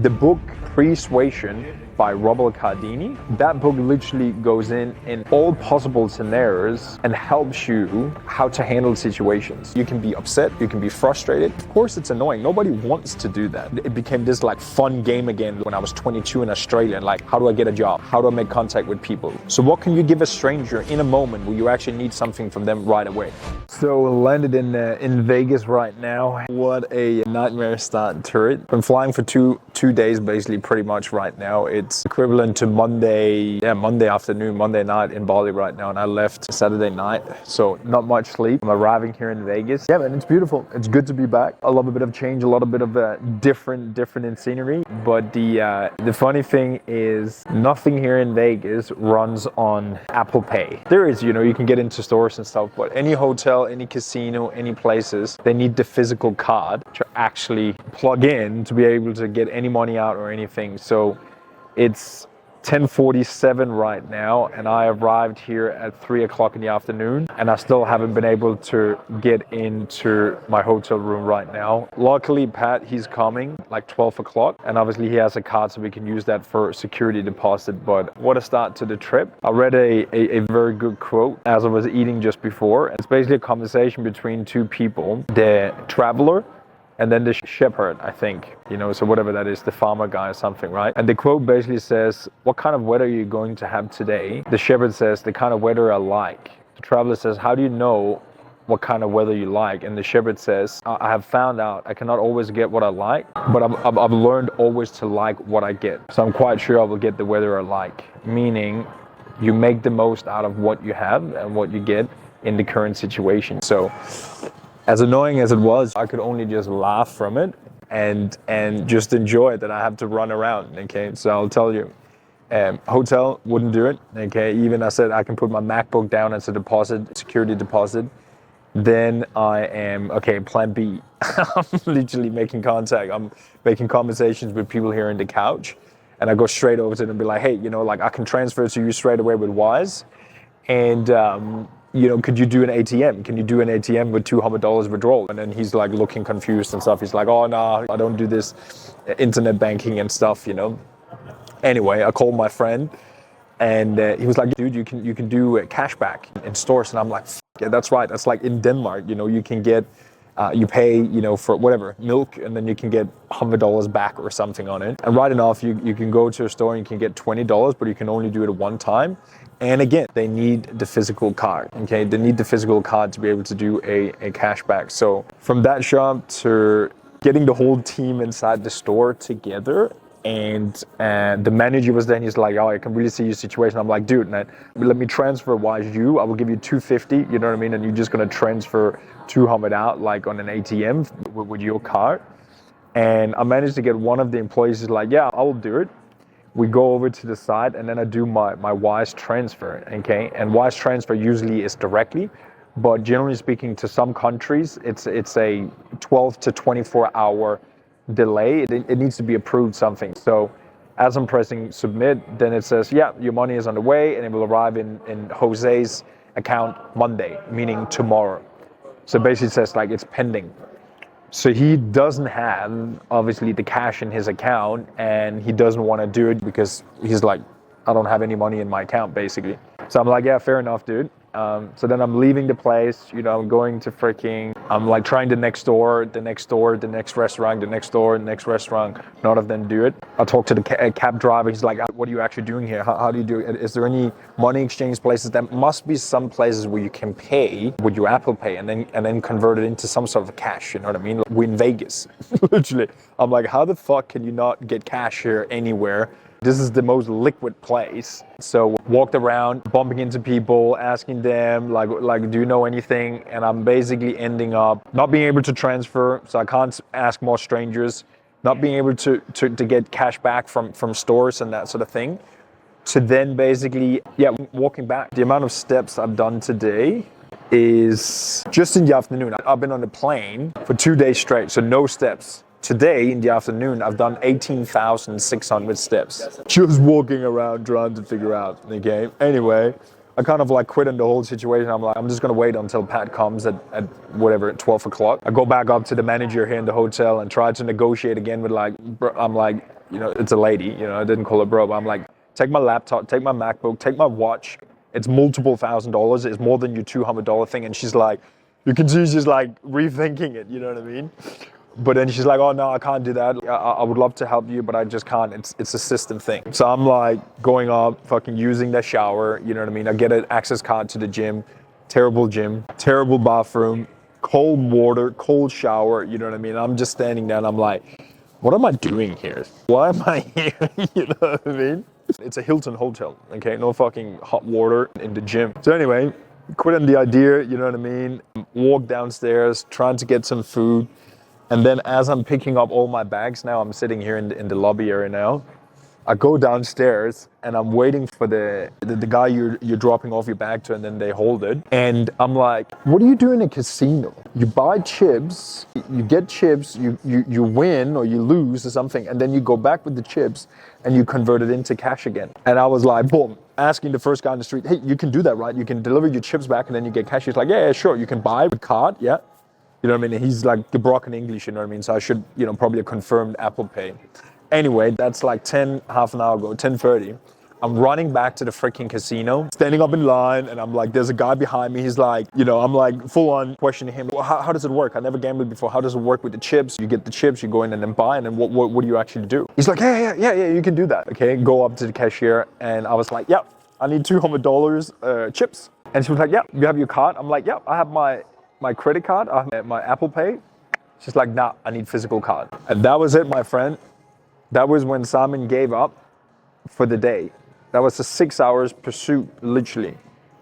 The book Persuasion by Robert Cialdini, that book literally goes in all possible scenarios and helps you how to handle situations. You can be upset, you can be frustrated. Of course it's annoying, nobody wants to do that. It became this like fun game again when I was 22 in Australia, and like, how do I get a job? How do I make contact with people? So what can you give a stranger in a moment where you actually need something from them right away? So landed in Vegas right now. What a nightmare start to it. Been flying for two days basically pretty much right now. It's equivalent to Monday afternoon, Monday night in Bali right now, and I left Saturday night, so not much sleep. I'm arriving here in Vegas. Yeah, man, it's beautiful. It's good to be back. I love a bit of change, a lot of bit of different in scenery, but the funny thing is nothing here in Vegas runs on Apple Pay. There is, you can get into stores and stuff, but any hotel, any casino, any places, they need the physical card to actually plug in to be able to get any money out or anything. So it's 10:47 right now, and I arrived here at 3 o'clock in the afternoon, and I still haven't been able to get into my hotel room right now. Luckily, Pat, he's coming like 12 o'clock, and obviously he has a card, so we can use that for security deposit. But what a start to the trip. I read a very good quote as I was eating just before. It's basically a conversation between two people, the traveler and then the shepherd, I think, so whatever that is, the farmer guy or something, right? And the quote basically says, what kind of weather are you going to have today? The shepherd says, the kind of weather I like. The traveler says, how do you know what kind of weather you like? And the shepherd says, I have found out I cannot always get what I like, but I've learned always to like what I get. So I'm quite sure I will get the weather I like, meaning you make the most out of what you have and what you get in the current situation. So as annoying as it was, I could only just laugh from it and just enjoy it that I have to run around, okay? So I'll tell you, hotel wouldn't do it, okay? Even I said I can put my MacBook down as a deposit, security deposit. Then I am, okay, plan B. I'm literally making contact. I'm making conversations with people here on the couch, and I go straight over to them and be like, hey, I can transfer to you straight away with Wise. And, could you do an ATM? Can you do an ATM with $200 withdrawal? And then he's like looking confused and stuff. He's like, oh, no, I don't do this internet banking and stuff, Anyway, I called my friend, and he was like, dude, you can do a cashback in stores. And I'm like, yeah, that's right. That's like in Denmark, you can get, you pay, for whatever, milk, and then you can get $100 back or something on it. And right enough, you can go to a store and you can get $20, but you can only do it one time. And again, they need the physical card, okay? They need the physical card to be able to do a cashback. So from that shop to getting the whole team inside the store together, and the manager was there, and he's like, oh, I can really see your situation. I'm like, dude, man, let me transfer Wise you. I will give you $250, you know what I mean? And you're just gonna transfer 200 out like on an ATM with your card. And I managed to get one of the employees who's like, yeah, I will do it. We go over to the side, and then I do my Wise transfer, okay? And Wise transfer usually is directly, but generally speaking, to some countries, it's a 12 to 24 hour delay. It needs to be approved something. So as I'm pressing submit, then it says, yeah, your money is on the way, and it will arrive in Jose's account Monday, meaning tomorrow. So basically it says like it's pending. So he doesn't have, obviously, the cash in his account, and he doesn't want to do it because he's like, I don't have any money in my account, basically. So I'm like, yeah, fair enough, dude. So then I'm leaving the place, I'm going to I'm like trying the next door, the next restaurant, the next door, the next restaurant. None of them do it. I talk to the cab driver. He's like, what are you actually doing here? How do you do it? Is there any money exchange places? There must be some places where you can pay with your Apple Pay and then convert it into some sort of cash, you know what I mean? Like, we're in Vegas, literally. I'm like, how the fuck can you not get cash here anywhere? This is the most liquid place. So walked around, bumping into people, asking them, like, do you know anything? And I'm basically ending up not being able to transfer, so I can't ask more strangers, not being able to get cash back from stores and that sort of thing, to then basically, walking back. The amount of steps I've done today is just in the afternoon. I've been on the plane for 2 days straight, so no steps. Today, in the afternoon, I've done 18,600 steps. Just walking around trying to figure out, okay? Anyway, I kind of like quit on the whole situation. I'm like, I'm just gonna wait until Pat comes at 12 o'clock. I go back up to the manager here in the hotel and try to negotiate again with I'm like, you know, it's a lady, you know, I didn't call her bro, but I'm like, take my laptop, take my MacBook, take my watch. It's multiple $1,000s. It's more than your $200 thing. And she's like, you can see she's like rethinking it, you know what I mean? But then she's like, oh no, I can't do that. I would love to help you, but I just can't. It's a system thing. So I'm like going up, fucking using the shower, you know what I mean? I get an access card to the gym, terrible bathroom, cold water, cold shower, you know what I mean? I'm just standing there and I'm like, what am I doing here? Why am I here? You know what I mean? It's a Hilton hotel, okay? No fucking hot water in the gym. So anyway, quit on the idea, you know what I mean? Walk downstairs, trying to get some food. And then as I'm picking up all my bags now, I'm sitting here in the lobby area now. I go downstairs and I'm waiting for the guy you're dropping off your bag to, and then they hold it. And I'm like, what do you do in a casino? You buy chips, you get chips, you win or you lose or something, and then you go back with the chips and you convert it into cash again. And I was like, boom, asking the first guy on the street, hey, you can do that, right? You can deliver your chips back and then you get cash. He's like, yeah, sure. You can buy with card, yeah. You know what I mean? He's like gebroken English, you know what I mean? So I should, you know, probably a confirmed Apple Pay. Anyway, that's like half an hour ago, 10:30. I'm running back to the freaking casino, standing up in line, and I'm like, there's a guy behind me. He's like, you know, I'm like full on questioning him. Well, how does it work? I never gambled before. How does it work with the chips? You get the chips, you go in and then buy, and then what do you actually do? He's like, yeah, you can do that. Okay, go up to the cashier, and I was like, yeah, I need $200 chips. And she was like, yeah, you have your card? I'm like, yeah, I have my credit card, I have my Apple Pay. She's like, nah, I need physical card. And that was it, my friend. That was when Simon gave up for the day. That was a 6 hours pursuit, literally,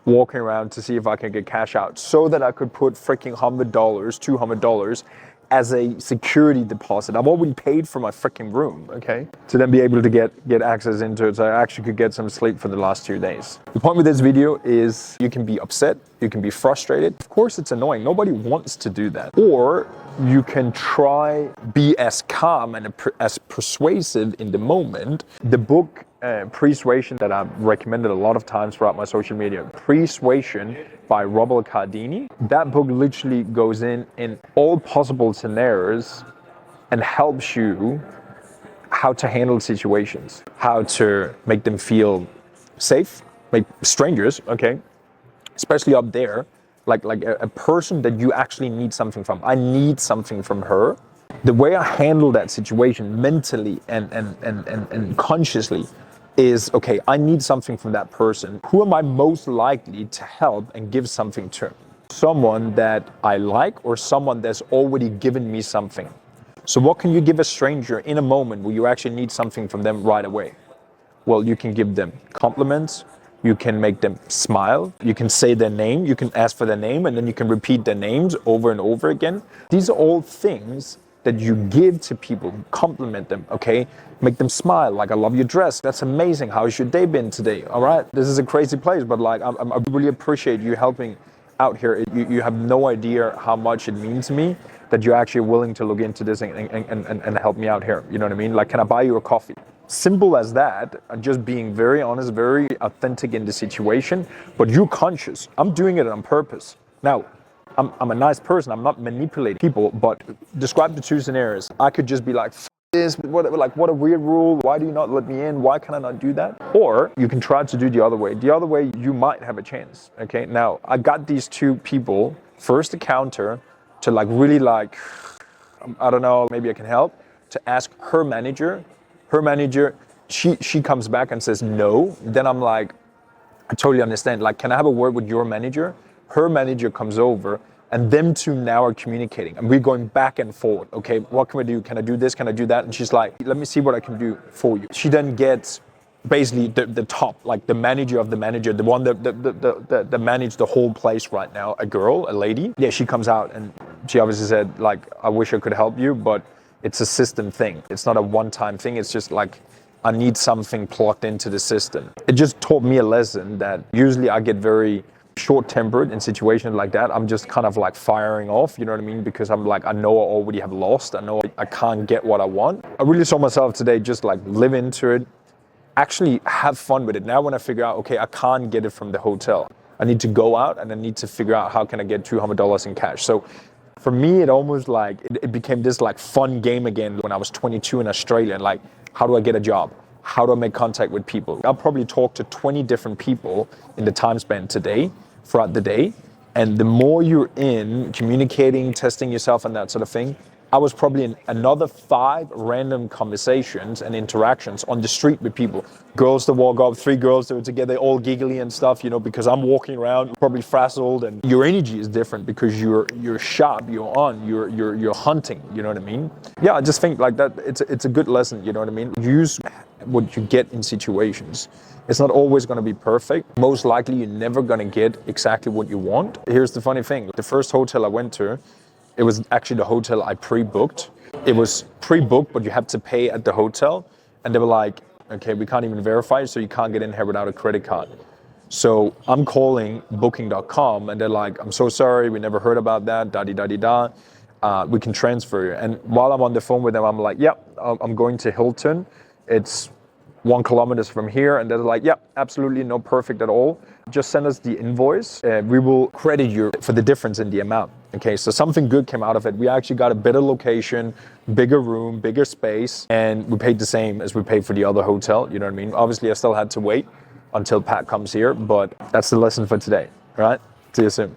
walking around to see if I could get cash out so that I could put freaking $100, $200 as a security deposit. I've already paid for my freaking room, okay? To then be able to get access into it so I actually could get some sleep for the last 2 days. The point with this video is you can be upset, you can be frustrated. Of course it's annoying, nobody wants to do that. Or you can try be as calm and as persuasive in the moment. The book Persuasion that I've recommended a lot of times throughout my social media, Persuasion by Robert Cialdini. That book literally goes in all possible scenarios and helps you how to handle situations, how to make them feel safe, make strangers, okay, especially up there, like a person that you actually need something from. I need something from her. The way I handle that situation mentally and consciously is, okay, I need something from that person. Who am I most likely to help and give something to? Someone that I like or someone that's already given me something. So what can you give a stranger in a moment where you actually need something from them right away? Well, you can give them compliments, you can make them smile, you can say their name, you can ask for their name, and then you can repeat their names over and over again. These are all things that you give to people, compliment them, okay? Make them smile, like, I love your dress, that's amazing, how's your day been today, all right? This is a crazy place, but like, I really appreciate you helping out here. You have no idea how much it means to me that you're actually willing to look into this and help me out here, you know what I mean? Like, can I buy you a coffee? Simple as that, just being very honest, very authentic in the situation, but you're conscious. I'm doing it on purpose. Now, I'm a nice person, I'm not manipulating people, but describe the two scenarios. I could just be like, F this, what a weird rule, why do you not let me in, why can I not do that? Or you can try to do the other way. The other way, you might have a chance, okay? Now, I got these two people, first a counter, to like really like, I don't know, maybe I can help, to ask her manager. Her manager, she comes back and says no. Then I'm like, I totally understand. Like, can I have a word with your manager? Her manager comes over, and them two now are communicating. And we're going back and forth. Okay, what can we do? Can I do this? Can I do that? And she's like, let me see what I can do for you. She then gets basically the top, like the manager of the manager, the one that managed the whole place right now, a girl, a lady. Yeah, she comes out and she obviously said, like, I wish I could help you, but it's a system thing. It's not a one-time thing. It's just like, I need something plugged into the system. It just taught me a lesson that usually I get very short-tempered in situations like that. I'm just kind of like firing off, you know what I mean? Because I'm like, I know I already have lost. I know I can't get what I want. I really saw myself today just like live into it, actually have fun with it. Now when I figure out, okay, I can't get it from the hotel. I need to go out and I need to figure out how can I get $200 in cash. So for me, it almost like, it became this like fun game again when I was 22 in Australia. And like, How do I get a job? How do I make contact with people? I'll probably talk to 20 different people in the time span today, throughout the day. And the more you're in communicating, testing yourself and that sort of thing, I was probably in another 5 random conversations and interactions on the street with people. Girls that walk up, 3 girls that were together, all giggly and stuff, because I'm walking around probably frazzled, and your energy is different because you're sharp, you're on, you're hunting, you know what I mean? Yeah, I just think like that it's a good lesson, you know what I mean? Use what you get in situations. It's not always going to be perfect. Most likely you're never going to get exactly what you want. Here's the funny thing. The first hotel I went to, it was actually the hotel I pre-booked. It was pre-booked, but you had to pay at the hotel. And they were like, okay, we can't even verify, so you can't get in here without a credit card. So I'm calling booking.com and they're like, I'm so sorry, we never heard about that, da-di-da-di-da. We can transfer you. And while I'm on the phone with them, I'm like, yep, I'm going to Hilton. It's 1 kilometer from here. And they're like, yep, absolutely, no perfect at all. Just send us the invoice. We will credit you for the difference in the amount. Okay, so something good came out of it. We actually got a better location, bigger room, bigger space, and we paid the same as we paid for the other hotel. You know what I mean? Obviously, I still had to wait until Pat comes here, but that's the lesson for today. All right? See you soon.